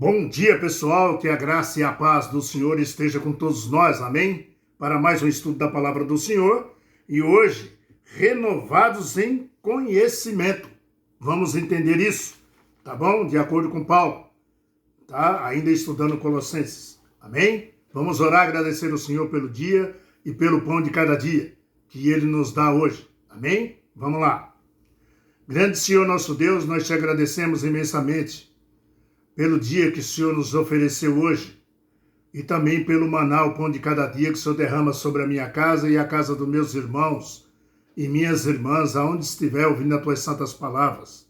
Bom dia, pessoal, que a graça e a paz do Senhor esteja com todos nós, amém? Para mais um estudo da palavra do Senhor, e hoje, renovados em conhecimento. Vamos entender isso, tá bom? De acordo com Paulo, tá? Ainda estudando Colossenses, amém? Vamos orar, agradecer ao Senhor pelo dia e pelo pão de cada dia que Ele nos dá hoje, amém? Vamos lá. Grande Senhor nosso Deus, nós te agradecemos imensamente pelo dia que o Senhor nos ofereceu hoje e também pelo maná, o pão de cada dia que o Senhor derrama sobre a minha casa e a casa dos meus irmãos e minhas irmãs, aonde estiver ouvindo as tuas santas palavras.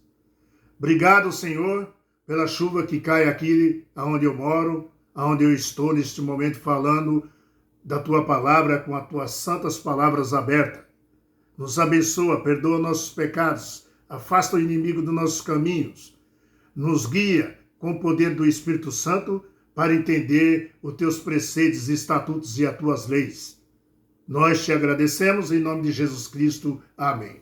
Obrigado, Senhor, pela chuva que cai aqui aonde eu moro, aonde eu estou neste momento falando da tua palavra com as tuas santas palavras abertas. Nos abençoa, perdoa nossos pecados, afasta o inimigo dos nossos caminhos, nos guia com o poder do Espírito Santo para entender os teus preceitos, estatutos e as tuas leis. Nós te agradecemos em nome de Jesus Cristo. Amém.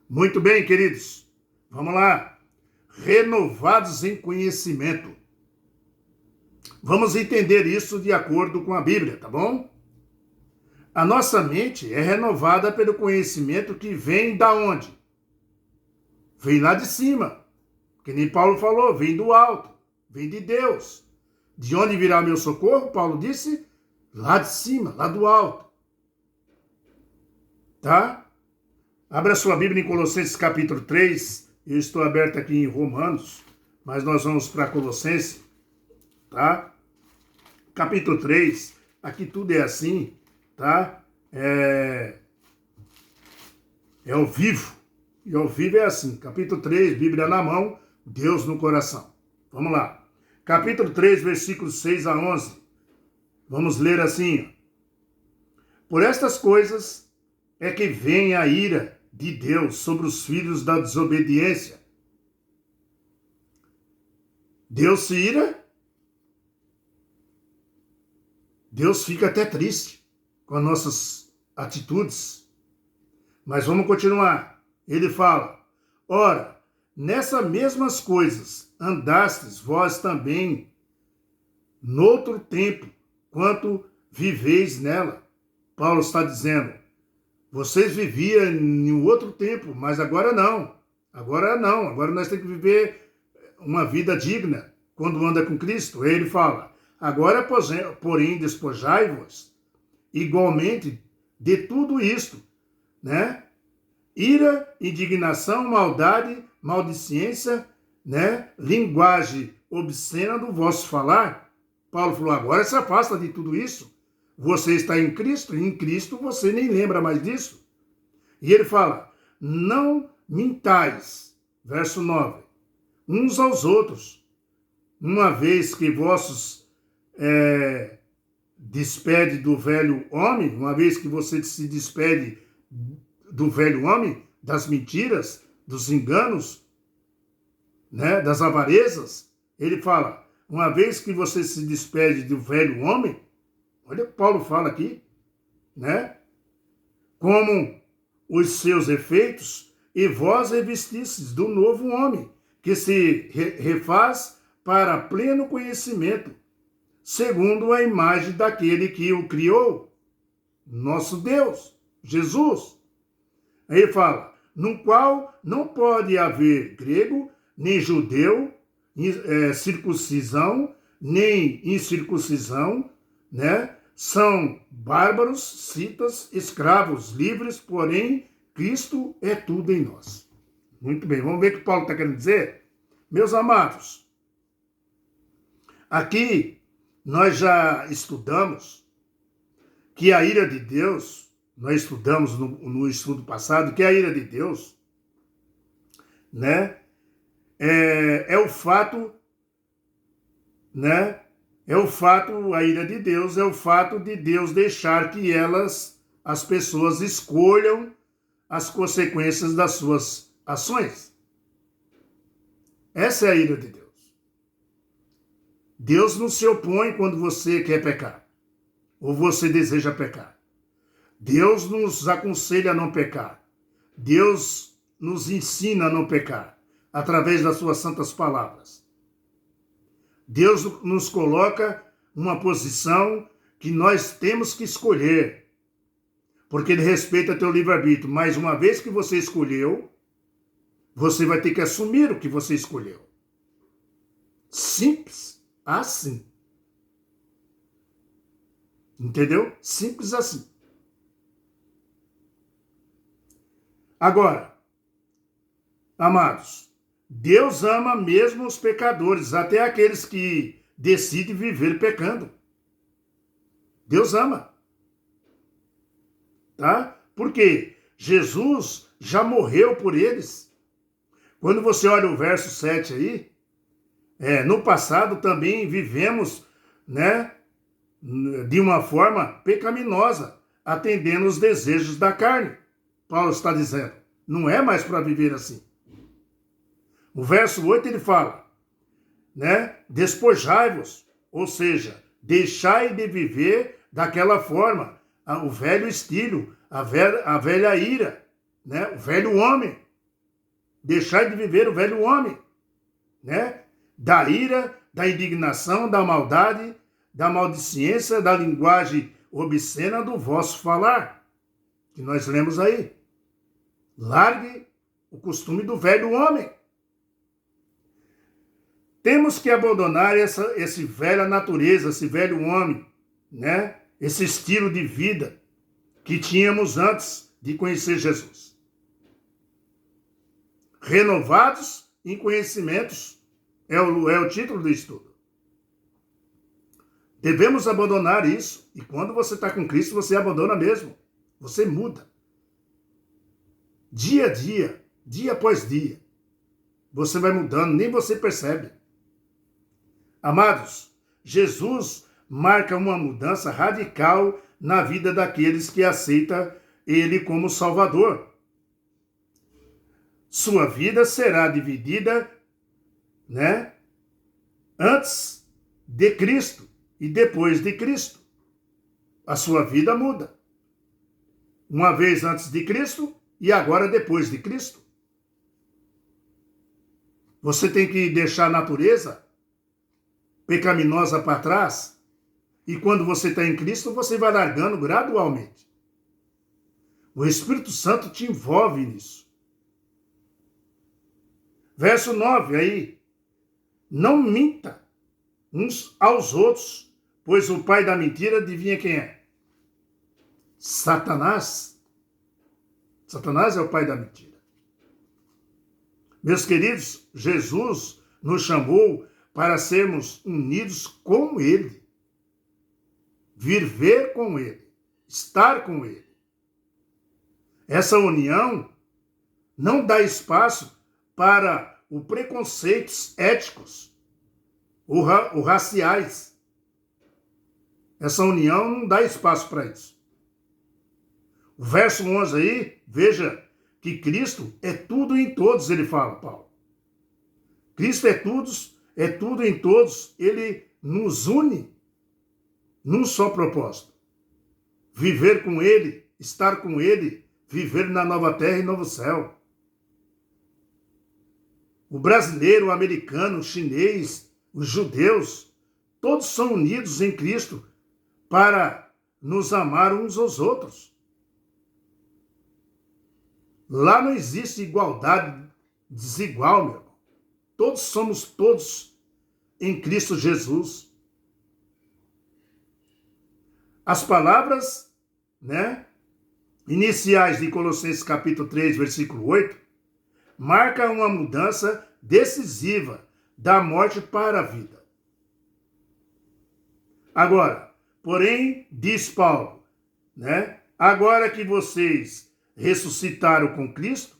Muito bem, queridos. Vamos lá. Renovados em conhecimento. Vamos entender isso de acordo com a Bíblia, tá bom? A nossa mente é renovada pelo conhecimento que vem da onde? Vem lá de cima. Que nem Paulo falou, vem do alto, vem de Deus. De onde virá meu socorro? Paulo disse, lá de cima, lá do alto. Tá? Abra sua Bíblia em Colossenses capítulo 3. Eu estou aberto aqui em Romanos, mas nós vamos para Colossenses, tá? Capítulo 3, aqui tudo é assim, tá? É ao vivo. E ao vivo é assim, capítulo 3, Bíblia na mão, Deus no coração. Vamos lá. Capítulo 3, versículos 6 a 11. Vamos ler assim. Por estas coisas é que vem a ira de Deus sobre os filhos da desobediência. Deus se ira? Deus fica até triste com as nossas atitudes. Mas vamos continuar. Ele fala, ora, nessas mesmas coisas andastes vós também noutro tempo, quanto viveis nela. Paulo está dizendo, vocês viviam em um outro tempo, mas agora não. Agora não, agora nós temos que viver uma vida digna quando anda com Cristo. Ele fala, agora, porém, despojai-vos igualmente de tudo isto, né? Ira, indignação, maldade, maldicência, né? Linguagem obscena do vosso falar. Paulo falou, agora se afasta de tudo isso. Você está em Cristo você nem lembra mais disso. E ele fala, não mintais, verso 9, uns aos outros, uma vez que vossos despede do velho homem, uma vez que você se despede do velho homem, das mentiras, dos enganos, né, das avarezas, ele fala, uma vez que você se despede do velho homem, olha o que Paulo fala aqui, né, como os seus efeitos, e vós revestistes do novo homem, que se refaz para pleno conhecimento, segundo a imagem daquele que o criou, nosso Deus, Jesus. Aí ele fala, no qual não pode haver grego, nem judeu, circuncisão, nem incircuncisão, né? São bárbaros, citas, escravos, livres, porém, Cristo é tudo em nós. Muito bem, vamos ver o que Paulo está querendo dizer? Meus amados, aqui nós já estudamos que a ira de Deus, nós estudamos no estudo passado, que a ira de Deus, né, é o fato, né, a ira de Deus é o fato de Deus deixar que as pessoas escolham as consequências das suas ações. Essa é a ira de Deus. Deus não se opõe quando você quer pecar, ou você deseja pecar. Deus nos aconselha a não pecar. Deus nos ensina a não pecar, através das suas santas palavras. Deus nos coloca uma posição que nós temos que escolher, porque Ele respeita teu livre-arbítrio. Mas uma vez que você escolheu, você vai ter que assumir o que você escolheu. Simples assim. Entendeu? Simples assim. Agora, amados, Deus ama mesmo os pecadores, até aqueles que decidem viver pecando. Deus ama. Tá? Porque Jesus já morreu por eles. Quando você olha o verso 7 aí, no passado também vivemos, né, de uma forma pecaminosa, atendendo os desejos da carne. Paulo está dizendo, não é mais para viver assim. O verso 8 ele fala, né, despojai-vos, ou seja, deixai de viver daquela forma, o velho estilo, a velha ira, né, o velho homem. Deixai de viver o velho homem, né, da ira, da indignação, da maldade, da maldicência, da linguagem obscena do vosso falar, que nós lemos aí. Largue o costume do velho homem. Temos que abandonar essa velha natureza, esse velho homem, né? Esse estilo de vida que tínhamos antes de conhecer Jesus. Renovados em conhecimentos, é o título do estudo. Devemos abandonar isso. E quando você está com Cristo, você abandona mesmo. Você muda. Dia a dia, dia após dia. Você vai mudando, nem você percebe. Amados, Jesus marca uma mudança radical na vida daqueles que aceitam Ele como Salvador. Sua vida será dividida, né, antes de Cristo e depois de Cristo. A sua vida muda. Uma vez antes de Cristo e agora depois de Cristo. Você tem que deixar a natureza pecaminosa para trás. E quando você está em Cristo, você vai largando gradualmente. O Espírito Santo te envolve nisso. Verso 9 aí. Não minta uns aos outros, pois o pai da mentira, adivinha quem é? Satanás. Satanás é o pai da mentira. Meus queridos, Jesus nos chamou para sermos unidos com Ele. Viver com Ele. Estar com Ele. Essa união não dá espaço para os preconceitos éticos ou raciais. Essa união não dá espaço para isso. O verso 11 aí, veja que Cristo é tudo em todos, ele fala, Paulo. Cristo é tudo em todos, ele nos une num só propósito. Viver com ele, estar com ele, viver na nova terra e novo céu. O brasileiro, o americano, o chinês, os judeus, todos são unidos em Cristo para nos amar uns aos outros. Lá não existe igualdade desigual, meu irmão. Todos somos todos em Cristo Jesus. As palavras, né, iniciais de Colossenses capítulo 3, versículo 8, marcam uma mudança decisiva da morte para a vida. Agora, porém, diz Paulo, né, agora que vocês ressuscitaram com Cristo,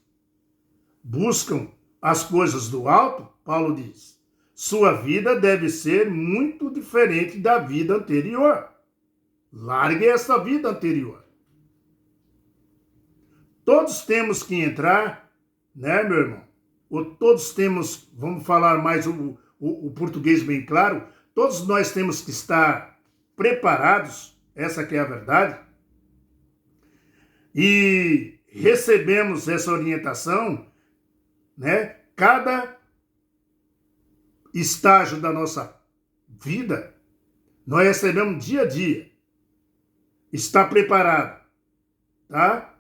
buscam as coisas do alto, Paulo diz, sua vida deve ser muito diferente da vida anterior. Largue essa vida anterior. Todos temos que entrar, né, meu irmão? Ou todos temos, vamos falar mais o português bem claro, todos nós temos que estar preparados, essa que é a verdade, e recebemos essa orientação, né? Cada estágio da nossa vida. Nós recebemos dia a dia. Está preparado, tá?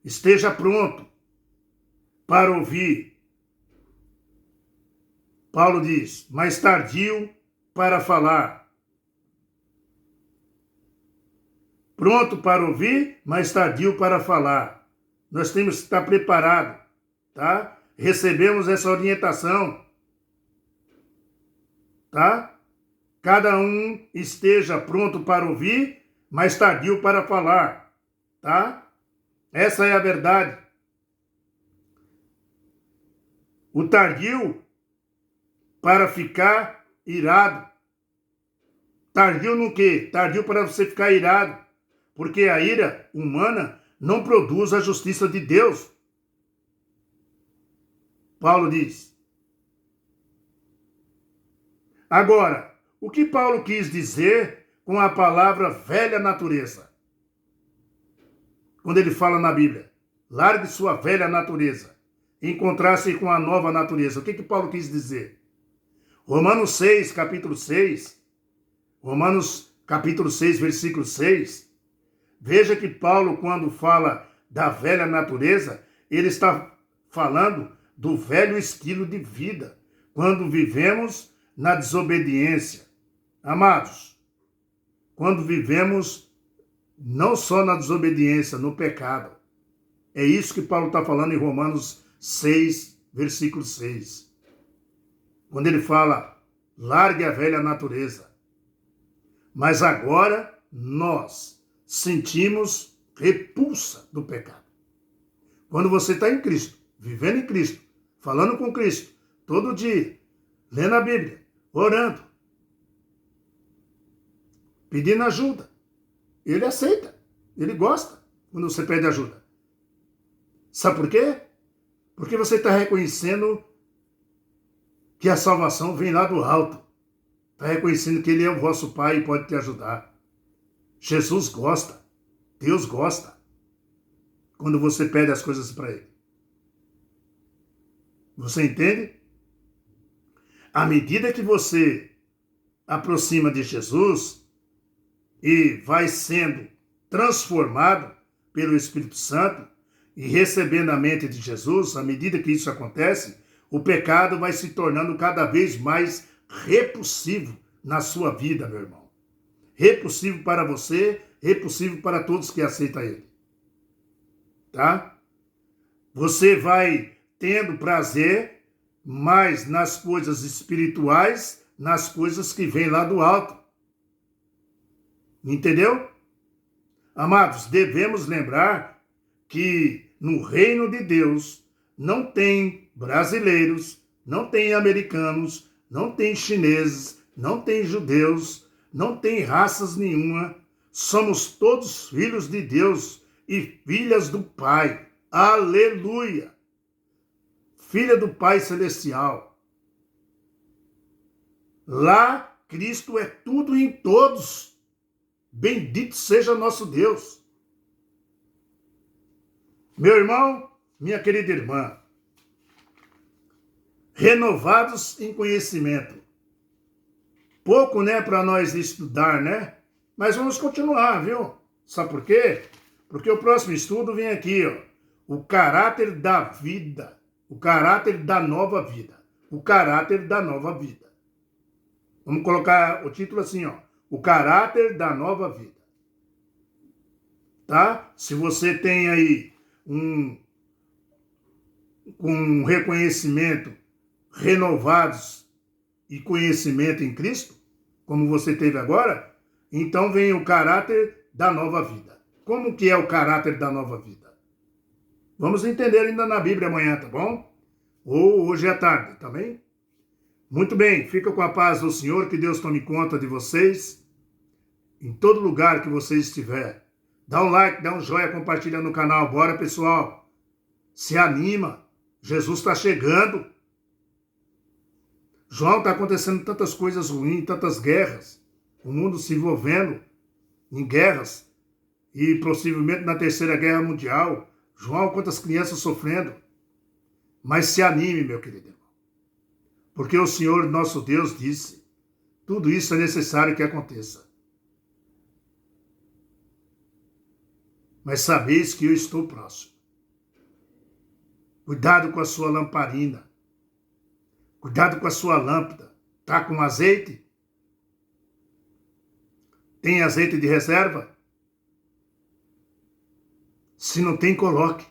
Esteja pronto para ouvir. Paulo diz, mais tardio para falar. Pronto para ouvir, mais tardio para falar. Nós temos que estar preparados, tá? Recebemos essa orientação, tá? Cada um esteja pronto para ouvir, mais tardio para falar, tá? Essa é a verdade. O tardio para ficar irado. Tardio no quê? Tardio para você ficar irado. Porque a ira humana não produz a justiça de Deus. Paulo diz. Agora, o que Paulo quis dizer com a palavra velha natureza? Quando ele fala na Bíblia, largue sua velha natureza, encontrar-se com a nova natureza. O que Paulo quis dizer? Romanos 6, capítulo 6, Romanos capítulo 6, versículo 6, veja que Paulo, quando fala da velha natureza, ele está falando do velho estilo de vida, quando vivemos na desobediência. Amados, quando vivemos não só na desobediência, no pecado. É isso que Paulo está falando em Romanos 6, versículo 6. Quando ele fala, largue a velha natureza. Mas agora nós sentimos repulsa do pecado. Quando você está em Cristo, vivendo em Cristo, falando com Cristo, todo dia, lendo a Bíblia, orando, pedindo ajuda, ele aceita, ele gosta quando você pede ajuda. Sabe por quê? Porque você está reconhecendo que a salvação vem lá do alto. Está reconhecendo que Ele é o vosso Pai e pode te ajudar. Jesus gosta, Deus gosta, quando você pede as coisas para Ele. Você entende? À medida que você aproxima de Jesus e vai sendo transformado pelo Espírito Santo e recebendo a mente de Jesus, à medida que isso acontece, o pecado vai se tornando cada vez mais repulsivo na sua vida, meu irmão. Repulsivo para você, repulsivo para todos que aceitam Ele. Tá? Você vai tendo prazer mais nas coisas espirituais, nas coisas que vêm lá do alto. Entendeu? Amados, devemos lembrar que no reino de Deus não tem brasileiros, não tem americanos, não tem chineses, não tem judeus, não tem raças nenhuma. Somos todos filhos de Deus e filhas do Pai. Aleluia! Filha do Pai Celestial. Lá, Cristo é tudo em todos. Bendito seja nosso Deus. Meu irmão, minha querida irmã, renovados em conhecimento. Pouco, né, para nós estudar, né? Mas vamos continuar, viu? Sabe por quê? Porque o próximo estudo vem aqui, ó. O caráter da vida. O caráter da nova vida. O caráter da nova vida. Vamos colocar o título assim, ó. O caráter da nova vida. Tá? Se você tem aí um reconhecimento renovados e conhecimento em Cristo, como você teve agora, então vem o caráter da nova vida. Como que é o caráter da nova vida? Vamos entender ainda na Bíblia amanhã, tá bom? Ou hoje à tarde, tá bem? Muito bem, fica com a paz do Senhor, que Deus tome conta de vocês, em todo lugar que você estiver. Dá um like, dá um joinha, compartilha no canal. Bora, pessoal. Se anima. Jesus está chegando. João, está acontecendo tantas coisas ruins, tantas guerras. O mundo se envolvendo em guerras. E possivelmente na Terceira Guerra Mundial. João, quantas crianças sofrendo. Mas se anime, meu querido irmão. Porque o Senhor, nosso Deus, disse, Tudo isso é necessário que aconteça. Mas sabeis que eu estou próximo. Cuidado com a sua lamparina. Cuidado com a sua lâmpada. Está com azeite? Tem azeite de reserva? Se não tem, coloque.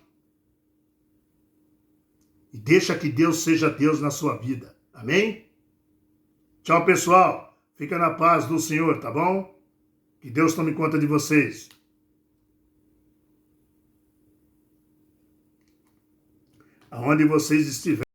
E deixa que Deus seja Deus na sua vida. Amém? Tchau, pessoal. Fica na paz do Senhor, tá bom? Que Deus tome conta de vocês. Aonde vocês estiverem.